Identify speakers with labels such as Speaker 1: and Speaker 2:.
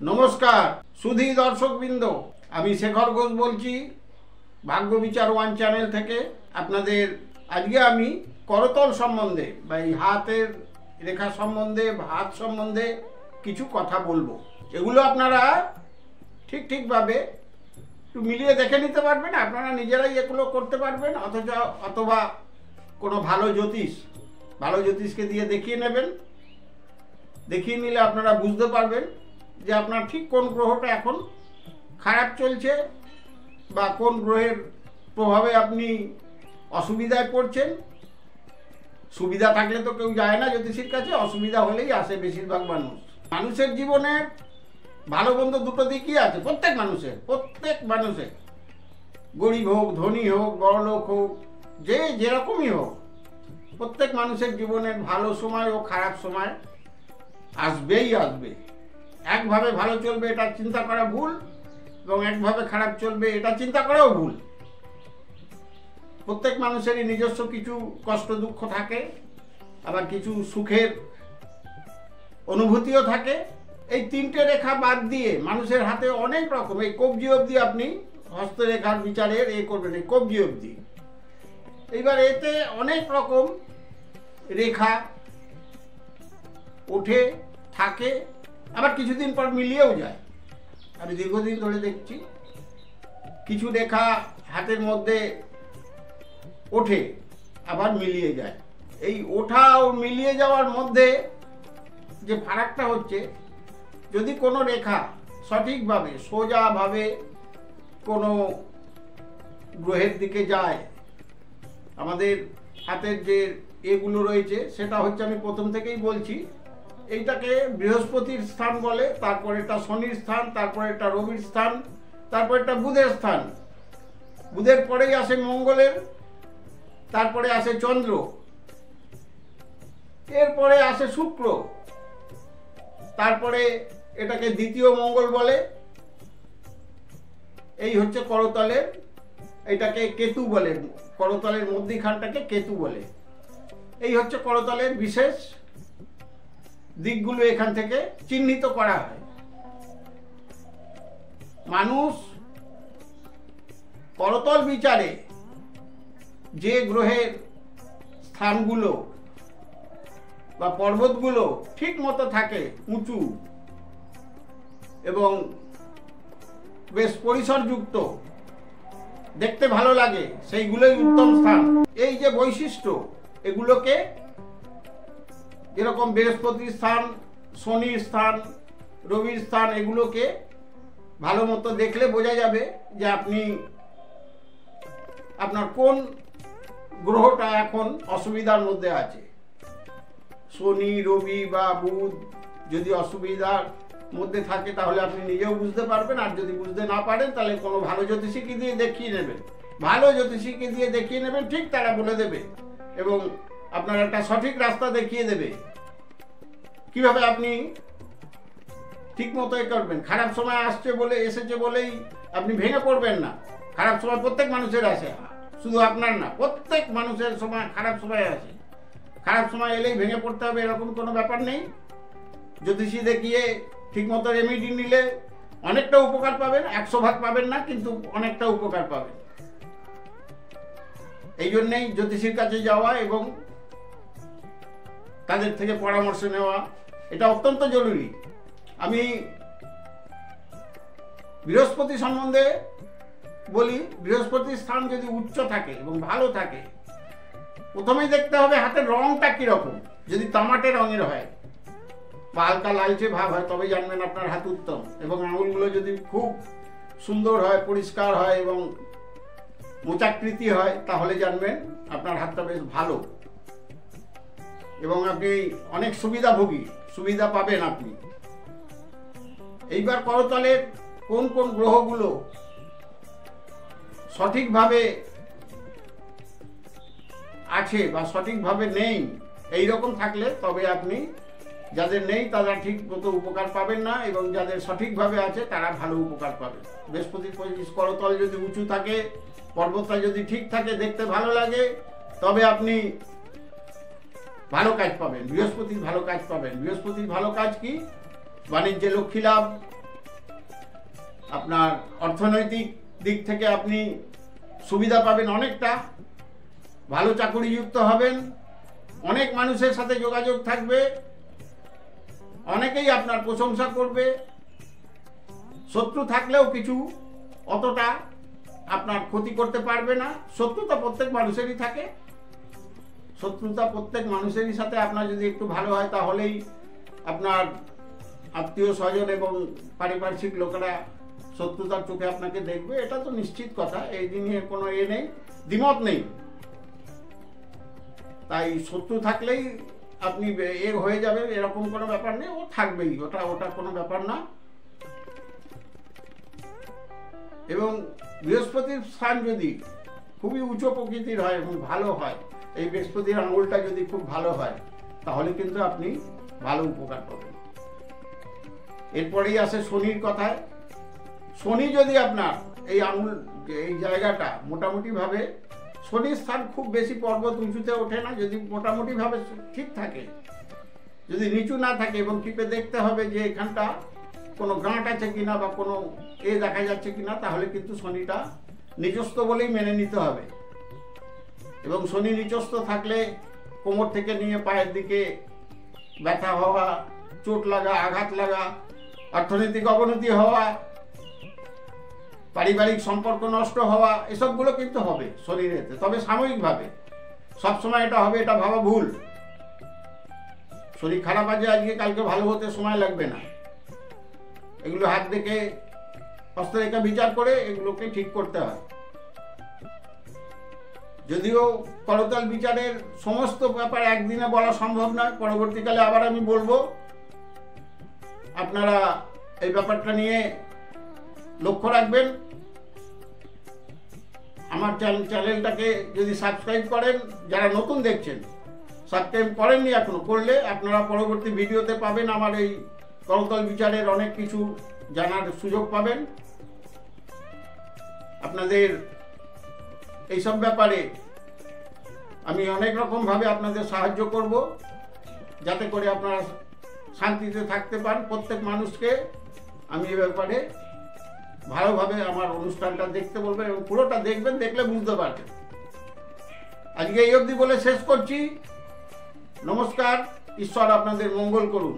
Speaker 1: नमस्कार सुधी दर्शकबृंद আমি শেখর ঘোষ বলছি ভাগ্য বিচার ওয়ান চ্যানেল থেকে আপনাদের আজকে আমি করতল সম্বন্ধে বা এই হাতের রেখা সম্বন্ধে হাত সম্বন্ধে কিছু কথা বলবো। এগুলো আপনারা ঠিকভাবে একটু মিলিয়ে দেখে নিতে পারবেন, আপনারা নিজেরাই এগুলো করতে পারবেন, অথবা কোনো ভালো জ্যোতিষকে দিয়ে দেখিয়ে নেবেন। দেখিয়ে নিলে আপনারা বুঝতে পারবেন যে আপনার ঠিক কোন গ্রহটা এখন খারাপ চলছে বা কোন গ্রহের প্রভাবে আপনি অসুবিধায় পড়ছেন। সুবিধা থাকলে তো কেউ যায় না জ্যোতিষীর কাছে, অসুবিধা হলেই আসে বেশিরভাগ মানুষের জীবনে ভালো মন্দ দুটো দিকই আছে প্রত্যেক মানুষের গরিব হোক ধনী হোক বড়লোক হোক যে যেরকমই হোক, প্রত্যেক মানুষের জীবনের ভালো সময় ও খারাপ সময় আসবেই। একভাবে ভালো চলবে এটা চিন্তা করা ভুল, এবং একভাবে খারাপ চলবে এটা চিন্তা করাও ভুল। প্রত্যেক মানুষেরই নিজস্ব কিছু কষ্ট দুঃখ থাকে, আবার কিছু সুখের অনুভূতিও থাকে। এই তিনটে রেখা বাদ দিয়ে মানুষের হাতে অনেক রকম, এই কবজি অবধি আপনি হস্তরেখার বিচারের করবেন, এই কবজি অবধি। এইবার এতে অনেক রকম রেখা ওঠে থাকে, আবার কিছুদিন পর মিলিয়েও যায়। আমি দীর্ঘদিন ধরে দেখছি কিছু রেখা হাতের মধ্যে ওঠে আবার মিলিয়ে যায়। এই ওঠা ও মিলিয়ে যাওয়ার মধ্যে যে ফারাকটা হচ্ছে, যদি কোনো রেখা সঠিকভাবে সোজাভাবে কোনো গ্রহের দিকে যায়, আমাদের হাতের যে এগুলো রয়েছে সেটা হচ্ছে, আমি প্রথম থেকেই বলছি, এইটাকে বৃহস্পতির স্থান বলে, তারপরে এটা শনির স্থান, তারপরে এটা রবির স্থান, তারপরে এটা বুধের স্থান। বুধের পরেই আসে মঙ্গলের, তারপরে আসে চন্দ্র, এরপরে আসে শুক্র, তারপরে এটাকে দ্বিতীয় মঙ্গল বলে। এই হচ্ছে করতলের, এটাকে কেতু বলে, করতলের মধ্যিখানটাকে কেতু বলে। এই হচ্ছে করতলের বিশেষ দিকগুলো এখান থেকে চিহ্নিত করা হয়। মানুষ করতল বিচারে যে গ্রহের স্থানগুলো বা পর্বতগুলো ঠিক মতো থাকে, উঁচু এবং বেশ পরিসরযুক্ত, দেখতে ভালো লাগে, সেইগুলোই উত্তম স্থান। এই যে বৈশিষ্ট্য, এগুলোকে যেরকম বৃহস্পতির স্থান, শনির স্থান, রবির স্থান, এগুলোকে ভালো মতো দেখলে বোঝা যাবে যে আপনার কোন গ্রহটা এখন অসুবিধার মধ্যে আছে। শনি, রবি বা বুধ যদি অসুবিধার মধ্যে থাকে তাহলে আপনি নিজেও বুঝতে পারবেন, আর যদি বুঝতে না পারেন তাহলে কোনো ভালো জ্যোতিষীকে দিয়ে দেখিয়ে নেবেন। ঠিক তারা বলে দেবে এবং আপনার একটা সঠিক রাস্তা দেখিয়ে দেবে কিভাবে আপনি ঠিক মতো করবেন। খারাপ সময় এসেছে বলেই আপনি ভেঙে পড়বেন না। খারাপ সময় প্রত্যেক মানুষের আসে, শুধু আপনার না, প্রত্যেক মানুষের সময় খারাপ সময় আসে। খারাপ সময় এলেই ভেঙে পড়তে হবে এরকম কোনো ব্যাপার নেই। জ্যোতিষী দেখিয়ে ঠিক মতো রেমেডি নিলে অনেকটা উপকার পাবেন, 100 ভাগ পাবেন না, কিন্তু অনেকটা উপকার পাবেন। এই জন্যেই জ্যোতিষীর কাছে যাওয়া এবং তাদের থেকে পরামর্শ নেওয়া এটা অত্যন্ত জরুরি। আমি বৃহস্পতি সম্বন্ধে বলি, বৃহস্পতির স্থান যদি উচ্চ থাকে এবং ভালো থাকে, প্রথমেই দেখতে হবে হাতের রংটা কিরকম। যদি তামাটে রঙের হয় বা হালকা লালচে ভাব হয়, তবে জানবেন আপনার হাত উত্তম। এবং আঙুলগুলো যদি খুব সুন্দর হয়, পরিষ্কার হয় এবং মোচাকৃতি হয়, তাহলে জানবেন আপনার হাতটা বেশ ভালো এবং আপনি অনেক সুবিধা পাবেন আপনি। এইবার করতলের কোন কোন গ্রহগুলো সঠিকভাবে আছে বা সঠিকভাবে নেই, এই রকম থাকলে তবে আপনি, যাদের নেই তারা ঠিক মতো উপকার পাবেন না, এবং যাদের সঠিকভাবে আছে তারা ভালো উপকার পাবে। বৃহস্পতির করতল যদি উঁচু থাকে, পর্বতটা যদি ঠিক থাকে, দেখতে ভালো লাগে, তবে আপনি ভালো কাজ পাবেন, বৃহস্পতির ভালো কাজ পাবেন। বৃহস্পতির ভালো কাজ কি? বাণিজ্যে লক্ষ্মী লাভ, আপনার অর্থনৈতিক দিক থেকে আপনি সুবিধা পাবেন, অনেকটা ভালো চাকুরিযুক্ত হবেন, অনেক মানুষের সাথে যোগাযোগ থাকবে, অনেকেই আপনার প্রশংসা করবে। শত্রু থাকলেও কিছু অতটা আপনার ক্ষতি করতে পারবে না। শত্রুতা প্রত্যেক মানুষেরই থাকে, শত্রুতা প্রত্যেক মানুষেরই সাথে আপনার যদি একটু ভালো হয় তাহলেই আপনার আত্মীয় স্বজন এবং পারিপার্শ্বিক লোকেরা শত্রুতার চোখে আপনাকে দেখবে, এটা তো নিশ্চিত কথা, এই নিয়ে কোনো নেই, দ্বিমত নেই। তাই শত্রু থাকলেই আপনি হয়ে যাবে এরকম কোনো ব্যাপার নেই, ও থাকবেই, ওটা কোনো ব্যাপার না। এবং বৃহস্পতির স্থান যদি খুবই উঁচু প্রকৃতির হয় এবং ভালো হয়, এই বৃহস্পতির আঙুলটা যদি খুব ভালো হয় তাহলে কিন্তু আপনি ভালো উপকার পাবেন। এরপরেই আসে শনির কথায়। শনি যদি আপনার এই আঙুল, এই জায়গাটা মোটামুটিভাবে, শনির স্থান খুব বেশি পর্বত উঁচুতে ওঠে না, যদি মোটামুটিভাবে ঠিক থাকে, যদি নিচু না থাকে এবং টিপে দেখতে হবে যে এখানটা কোনো গাঁট আছে কিনা বা কোনো দেখা যাচ্ছে কিনা, তাহলে কিন্তু শনিটা নিচস্থ বলেই মেনে নিতে হবে। এবং শনি নিচস্থ থাকলে কোমর থেকে নিয়ে পায়ের দিকে ব্যথা হওয়া, চোট লাগা, আঘাত লাগা, অর্থনৈতিক অবনতি হওয়া, পারিবারিক সম্পর্ক নষ্ট হওয়া, এসবগুলো কিন্তু হবে শরীরেতে, তবে সাময়িকভাবে। সবসময় এটা হবে এটা ভাবা ভুল। শরীর খারাপ আছে আজকে, কালকে ভালো হতে সময় লাগবে না। এগুলো হাত দেখে হস্তরেখা বিচার করে এগুলোকে ঠিক করতে হয়। যদিও করতল বিচারের সমস্ত ব্যাপার একদিনে বলা সম্ভব নয়, পরবর্তীকালে আবার আমি বলবো। আপনারা এই ব্যাপারটা নিয়ে লক্ষ্য রাখবেন। আমার চ্যানেলটাকে যদি সাবস্ক্রাইব করেন, যারা নতুন দেখছেন, সাবস্ক্রাইব করেননি এখনো, করলে আপনারা পরবর্তী ভিডিওতে পাবেন আমার এই করতল বিচারের অনেক কিছু জানার সুযোগ পাবেন। আপনাদের এইসব ব্যাপারে আমি অনেক রকমভাবে আপনাদের সাহায্য করব, যাতে করে আপনারা শান্তিতে থাকতে পান। প্রত্যেক মানুষকে আমি এ ব্যাপারে ভালোভাবে আমার অনুষ্ঠানটা দেখতে বলবেন এবং পুরোটা দেখবেন, দেখলে বুঝতে পারবেন। আজকে এই অবধি বলে শেষ করছি। নমস্কার, ঈশ্বর আপনাদের মঙ্গল করুন।